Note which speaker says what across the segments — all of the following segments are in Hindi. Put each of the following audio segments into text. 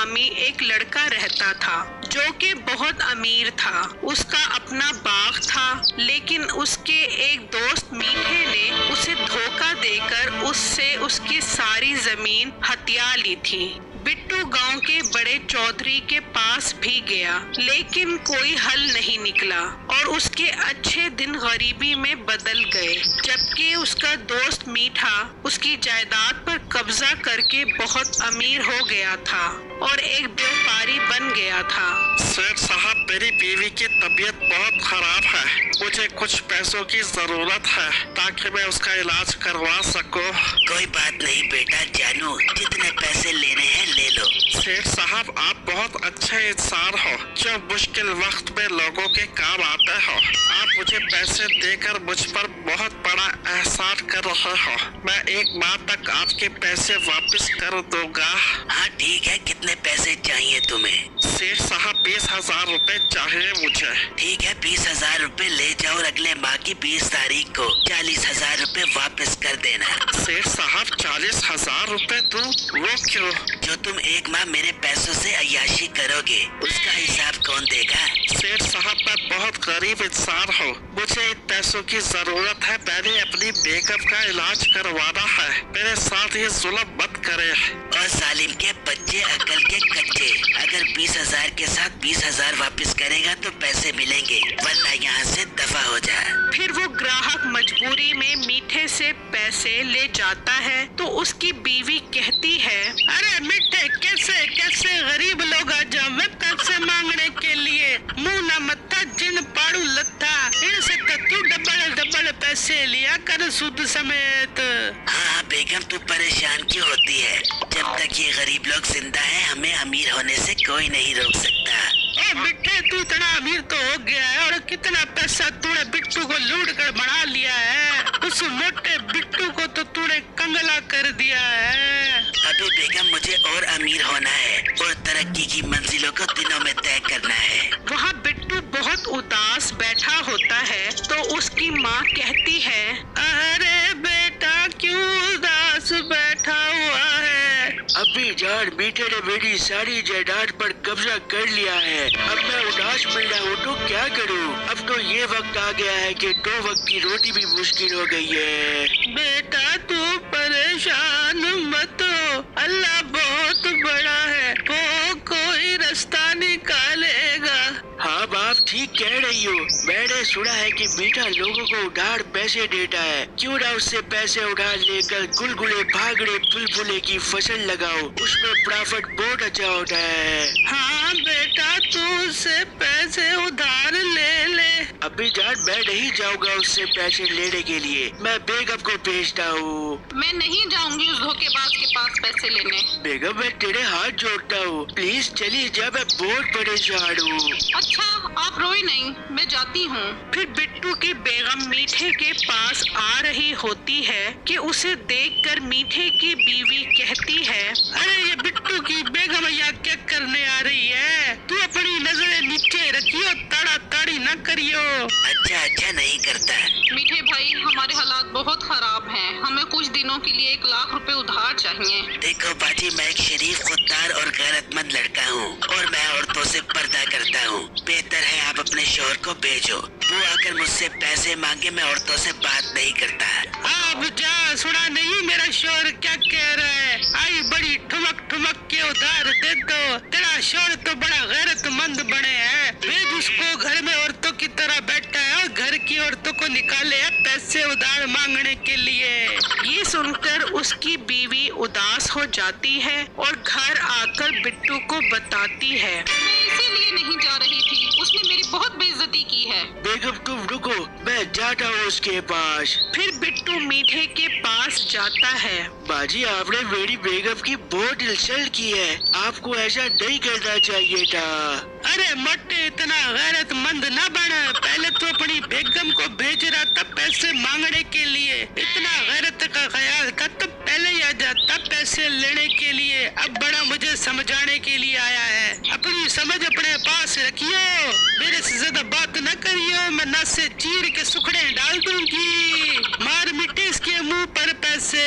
Speaker 1: नामी एक लड़का रहता था जो कि बहुत अमीर था। उसका अपना बाग था, लेकिन उसके एक दोस्त मीठे ने उसे धोखा देकर उससे उसकी सारी जमीन हथिया ली थी। बिट्टू गांव के बड़े चौधरी के पास भी गया, लेकिन कोई हल नहीं निकला और उसके अच्छे दिन गरीबी में बदल गए। जबकि उसका दोस्त मीठा उसकी जायदाद पर कब्जा करके बहुत अमीर हो गया था और एक व्यापारी बन गया था।
Speaker 2: सेठ साहब, मेरी बीवी की तबीयत बहुत खराब है। मुझे कुछ पैसों की जरूरत है ताकि मैं उसका इलाज करवा सकूं।
Speaker 3: कोई बात नहीं बेटा जानू, जितने पैसे लेने हैं ले लो।
Speaker 2: सेठ साहब, आप बहुत अच्छे इंसान हो जो मुश्किल वक्त में लोगों के काम आते हो। आप मुझे पैसे देकर मुझ पर बहुत बड़ा एहसान कर रहे हो। मैं एक माह तक आपके पैसे वापस कर दूंगा।
Speaker 3: हाँ ठीक है, कितने पैसे चाहिए तुम्हें?
Speaker 2: सेठ साहब, 20,000 रुपए चाहिए मुझे।
Speaker 3: ठीक है, 20,000 रुपए ले जाओ और अगले माह की 20 तारीख को 40,000 रुपए वापस कर देना।
Speaker 2: सेठ साहब, 40,000 रुपए दूं? वो क्यों?
Speaker 3: जो तुम एक माह मेरे पैसों से अय्याशी करोगे उसका हिसाब कौन देगा?
Speaker 2: सेठ साहब, मैं बहुत गरीब इंसान हूँ, मुझे इन पैसों की जरूरत है। मैंने अपनी बेगम का इलाज करवाना है, मेरे साथ ये जुल्म मत करे।
Speaker 3: और जालिम के बच्चे अकल के कच्चे, अगर 20,000 के साथ 20,000 वापस करेगा तो पैसे मिलेंगे, वरना यहाँ से दफा हो जा।
Speaker 1: फिर वो ग्राहक मजबूरी में मीठे से पैसे ले जाता है तो उसकी बीवी कहती है, अरे मीठे, कैसे कैसे गरीब लोग आ जाओ मैं पैसे मांगने के लिए। मुंह न मत्था जिन पाड़ू लत्था, इनसे तो तू डबल डबल पैसे लिया कर सूद समेत।
Speaker 3: हाँ बेगम, तू परेशान क्यों होती है? जब तक ये गरीब लोग जिंदा हैं हमें अमीर होने से कोई नहीं रोक सकता।
Speaker 1: बिट्टे, तू इतना अमीर तो हो गया है और कितना पैसा तूने बिट्टू को लूट कर बना लिया है। उस मोटे बिट्टू को तो तूने कंगला कर दिया है।
Speaker 3: अभी बेगम मुझे और अमीर होना है और तरक्की की मंजिलों को दिनों में तय करना है।
Speaker 1: वहाँ बिट्टू बहुत उदास बैठा होता है तो उसकी माँ कहती है, अरे बेटा क्यों उदास बैठा हुआ है?
Speaker 4: अभी जान, मीठे ने मेरी सारी जायदाद पर कब्जा कर लिया है। अब मैं उदास मिल रहा हूँ तो क्या करूँ? अब तो ये वक्त आ गया है कि 2 वक्त की रोटी भी मुश्किल हो गई है।
Speaker 1: बेटा तू परेशान मत हो, अल्लाह बहुत बड़ा है, वो कोई रास्ता निकालेगा।
Speaker 4: हाँ बाप, ठीक कह रही हो। मैंने सुना है कि मीठा लोगों को उधार पैसे देता है। क्यों ना उससे पैसे उधार लेकर गुलगुले, भागड़े, बुलबुले की फसल लगाओ, उसमें प्रॉफिट बहुत अच्छा होता है।
Speaker 1: हाँ बेटा, तू उससे पैसे उधार ले ले।
Speaker 4: अभी जान, मैं नहीं जाऊंगा उससे पैसे लेने के लिए, मैं बेगम को भेजता हूँ।
Speaker 5: मैं नहीं जाऊंगी उस धोखेबाज के पास पैसे लेने।
Speaker 4: बेगम, मैं तेरे हाथ जोड़ता हूँ, प्लीज चली जा, मैं बहुत परेशान हूँ।
Speaker 5: अच्छा, आप रोई नहीं, मैं जाती हूँ।
Speaker 1: फिर बिट्टू की बेगम मीठे के पास आ रही होती है कि उसे देखकर मीठे की बीवी कहती है, अरे ये बिट्टू की बेगम यहाँ क्या करने आ रही है? तू अपनी नजरें नीचे रखियो, ताड़ा ताड़ी न करियो।
Speaker 3: अच्छा नहीं करता।
Speaker 5: मीठे भाई, हमारे हालात बहुत खराब हैं, हमें कुछ दिनों के लिए 1 लाख रुपए उधार चाहिए।
Speaker 3: देखो बाजी, मैं एक शरीफ, खुददार और गैरतमंद लड़का हूँ और मैं औरतों से पर्दा करता हूँ। बेहतर है आप अपने शौहर को भेजो, वो आकर मुझसे पैसे मांगे, मैं औरतों से बात नहीं करता।
Speaker 1: अब जा, सुना नहीं मेरा शौहर क्या कह रहा है? आई बड़ी ठुमक ठुमक के उधार दे दो। तेरा शौहर तो बड़ा गैरतमंद बने है, भेज उसको, घर में औरतों की तरह बैठा है और घर की औरतों को निकाले है पैसे उधार मांगने के लिए। ये सुनकर उसकी बीवी उदास हो जाती है और घर आकर बिट्टू को बताती है,
Speaker 5: मैं इसीलिए नहीं जा रही थी, उसने मेरी बहुत बेइज्जती की है।
Speaker 4: बेगम तुम रुको, मैं जाता हूँ उसके पास।
Speaker 1: फिर बिट्टू मीठे के पास जाता है।
Speaker 4: बाजी, आपने मेरी बेगम की बहुत इंसल्ट की है, आपको ऐसा नहीं करना चाहिए था।
Speaker 1: अरे मोटे, इतना गैरतमंद न बना, पहले तो अपनी बेगम को भेज रहा था पैसे मांगने के लिए, इतना गैरत का ख्याल था तो पहले ही आ जाता।
Speaker 4: तब पैसे लेने के लिए, अब बड़ा मुझे समझाने के लिए आया है। अपनी समझ अपने पास रखियो, मेरे से ज्यादा बात न करियो, मैं नस से चीर के सुखड़े डाल दूंगी। मार मिट्टी इसके मुंह पर पैसे,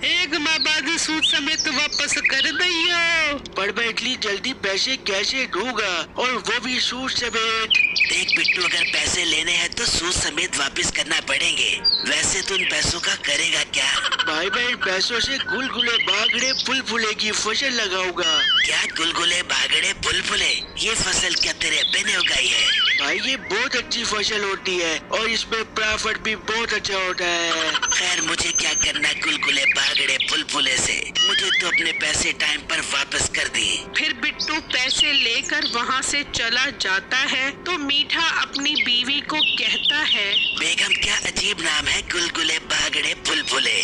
Speaker 4: एक माह बाद सूद समेत वापस कर दियो। पर मैं इतनी जल्दी पैसे कैसे दूंगा, और वो भी सूद समेत?
Speaker 3: देख बिट्टू, अगर पैसे लेने हैं तो सूद समेत वापस करना पड़ेंगे। वैसे तो इन पैसों का करेगा क्या?
Speaker 4: भाई मैं इन पैसों से गुलगुले बागड़े फुलफुले की फसल लगाऊंगा।
Speaker 3: क्या गुलगुले बागड़े बुलबुले? ये फसल क्या तेरे अब्बे ने उगाई है?
Speaker 4: भाई ये बहुत अच्छी फसल होती है और इसमें प्रॉफिट भी बहुत अच्छा होता है।
Speaker 3: खैर मुझे क्या करना गुलगुले बागड़े बुलबुले से, मुझे तो अपने पैसे टाइम पर वापस कर दी।
Speaker 1: फिर बिट्टू पैसे लेकर वहाँ से चला जाता है तो मीठा अपनी बीवी को कहता है,
Speaker 3: बेगम क्या अजीब नाम है, गुलगुले बागड़े बुलबुले।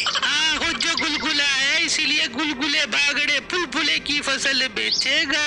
Speaker 4: वो जो गुलगुला है इसीलिए गुलगुले बागड़े फुलफुले की फसल बेचेगा।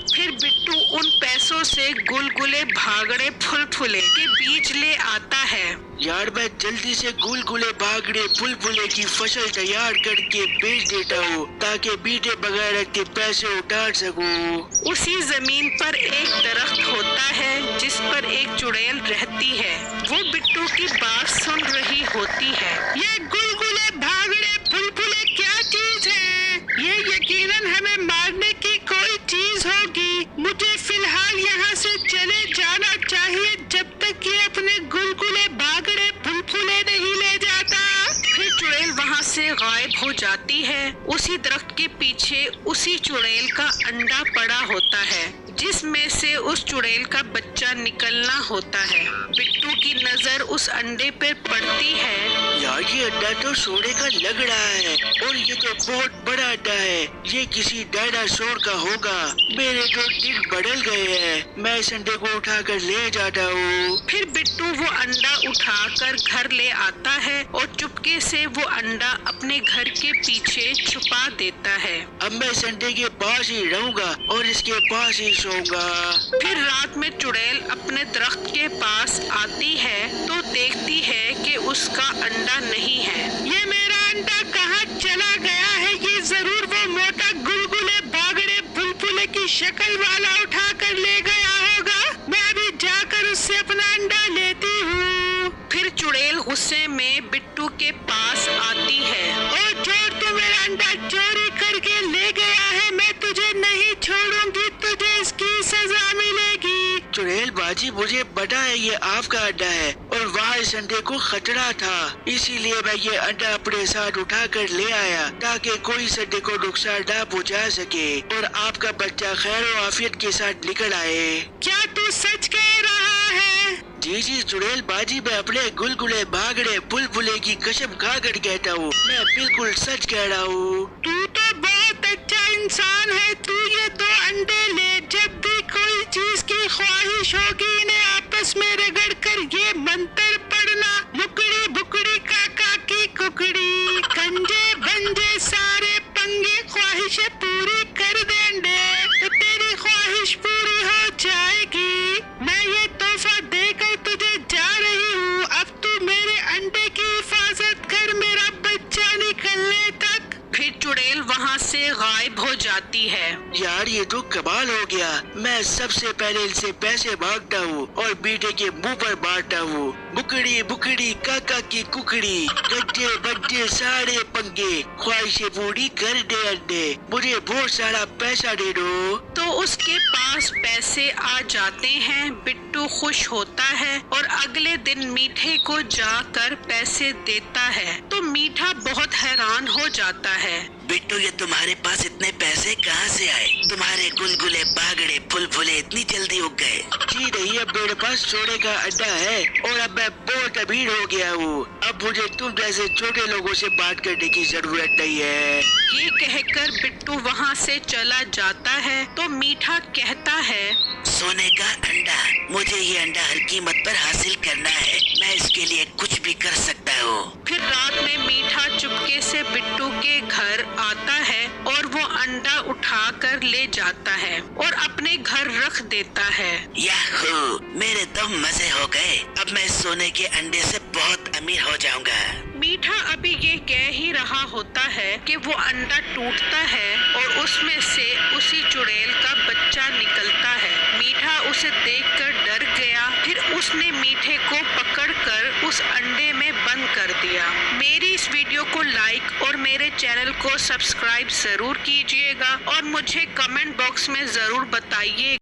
Speaker 1: फिर बिट्टू उन पैसों से गुलगुले भागड़े फुलफुले के बीज ले आता है।
Speaker 4: यार मैं जल्दी से गुलगुले बागड़े फुलफुले की फसल तैयार करके बेच देता हूँ ताकि बीटे वगैरह के पैसे उतार सकूँ।
Speaker 1: उसी जमीन पर एक दरख्त होता है जिस पर एक चुड़ैल रहती है। वो बिट्टू की बात सुन रही होती है।
Speaker 4: ये गुलगुले भागड़े फुलफुले क्या चीज है? ये यकीनन हमें मारने की कोई चीज होगी। मुझे फिलहाल यहाँ से चले जाना चाहिए जब तक ये अपने गुलगुले बागड़े फुलफुले नहीं ले जाता।
Speaker 1: फिर चुड़ैल वहाँ से गायब हो जाती है। उसी दरख्त के पीछे उसी चुड़ैल का अंडा पड़ा होता है जिसमें से उस चुड़ैल का बच्चा निकलना होता है। बिट्टू की नजर उस अंडे पर पड़ती है।
Speaker 4: यार ये अंडा तो सोने का लग रहा है और ये तो बहुत बड़ा अंडा है। ये किसी डायनासोर का होगा। मेरे तो दिन बदल गए हैं। मैं इस अंडे को उठाकर ले जाता हूँ।
Speaker 1: फिर बिट्टू वो अंडा उठाकर घर ले आता है और चुपके से वो अंडा अपने घर के पीछे छुपा देता है।
Speaker 4: अब मैं इस अंडे के पास ही रहूंगा और इसके पास ही सोऊंगा।
Speaker 1: फिर रात में चुड़ैल अपने दरख्त के पास आती है तो देखती है कि उसका अंडा नहीं है।
Speaker 4: ये मेरा अंडा कहाँ चला गया है? ये जरूर वो मोटा गुलगुले बागड़े फुलफुले की शक्ल वाला उठा कर ले गया होगा। मैं अभी जाकर उससे अपना अंडा लेती हूँ।
Speaker 1: फिर चुड़ैल गुस्से में बिट्टू के पास आती है।
Speaker 4: और चोर, तू मेरा अंडा चोरी करके ले गया है, मैं तुझे नहीं छोड़ूंगी, तुझे इसकी सजा मिलेगी। चुड़ैल बाजी, मुझे पता है ये आपका अंडा है और वहाँ इस अंडे को खतरा था, इसीलिए मैं ये अंडा अपने साथ उठा कर ले आया ताकि कोई इस अंडे को नुकसान न पहुँचा सके और आपका बच्चा खैर और आफियत के साथ निकल आए। क्या तू सच कह रहा है? जी जी चुड़ैल बाजी, मैं अपने गुलगुले बागड़े बुलबुले की कसम खाकर कहता हूँ, मैं बिल्कुल सच कह रहा हूँ। तू तो बहुत अच्छा इंसान है। तू ये दो अंडे ले, जब भी कोई चीज की ख्वाहिश होगी इन्हें आपस में रगड़ कर ये मंत्र पढ़ना, मुकड़ी बुकड़ी काका की कुकड़ी, कंजे बंजे सारे पंगे, ख्वाहिशें पूरी कर दे अंडे तो तेरी ख्वाहिश पूरी हो जाएगी। मैं ये तोहफा देकर तुझे जा रही हूँ। अब तू मेरे अंडे की हिफाजत कर मेरा बच्चा निकलने तक।
Speaker 1: फिर चुड़ैल वहाँ से गायब हो जाती है।
Speaker 4: यार ये तो कमाल हो गया। मैं सबसे पहले इनसे पैसे मांगता हूँ और बेटे के मुंह पर मारता हूँ, बुकड़ी बुकड़ी काका की कुकड़ी, गड्ढे बड्ढे सारे पंगे, ख्वाहिशें पूरी कर दे अंडे, मुझे बहुत सारा पैसा दे दो।
Speaker 1: तो उसके पास पैसे आ जाते हैं। बिट्टू खुश होता है और अगले दिन मीठे को जाकर पैसे देता है तो मीठा बहुत हैरान हो जाता है।
Speaker 3: बिट्टू ये तुम्हारे पास इतने पैसे कहाँ से आए? तुम्हारे गुलगुले बागड़े फुलफुले इतनी जल्दी उग गए?
Speaker 4: जी नहीं, अब मेरे पास सोने का अंडा है और अब मैं बहुत अमीर हो गया हूँ। अब मुझे तुम जैसे छोटे लोगों से बात करने की जरूरत नहीं है।
Speaker 1: ये कहकर बिट्टू वहाँ से चला जाता है तो मीठा कहता है,
Speaker 3: सोने का अंडा, मुझे ये अंडा हर कीमत पर हासिल करना है। मैं इसके लिए कुछ भी कर सकता हूँ।
Speaker 1: फिर रात में मीठा चुपके से बिट्टू के घर आता है और वो अंडा उठा कर ले जाता है और अपने घर रख देता है।
Speaker 3: याहू, मेरे तो मजे हो गए। अब मैं सोने के अंडे से बहुत अमीर हो जाऊंगा।
Speaker 1: मीठा अभी ये कह ही रहा होता है कि वो अंडा टूटता है और उसमें से उसी चुड़ैल का बच्चा निकलता है। मीठा उसे देखकर डर गया। फिर उसने मीठे को पकड़कर उस अंडे में बंद कर दिया। मेरी इस वीडियो को लाइक और मेरे चैनल को सब्सक्राइब जरूर कीजिएगा और मुझे कमेंट बॉक्स में जरूर बताइए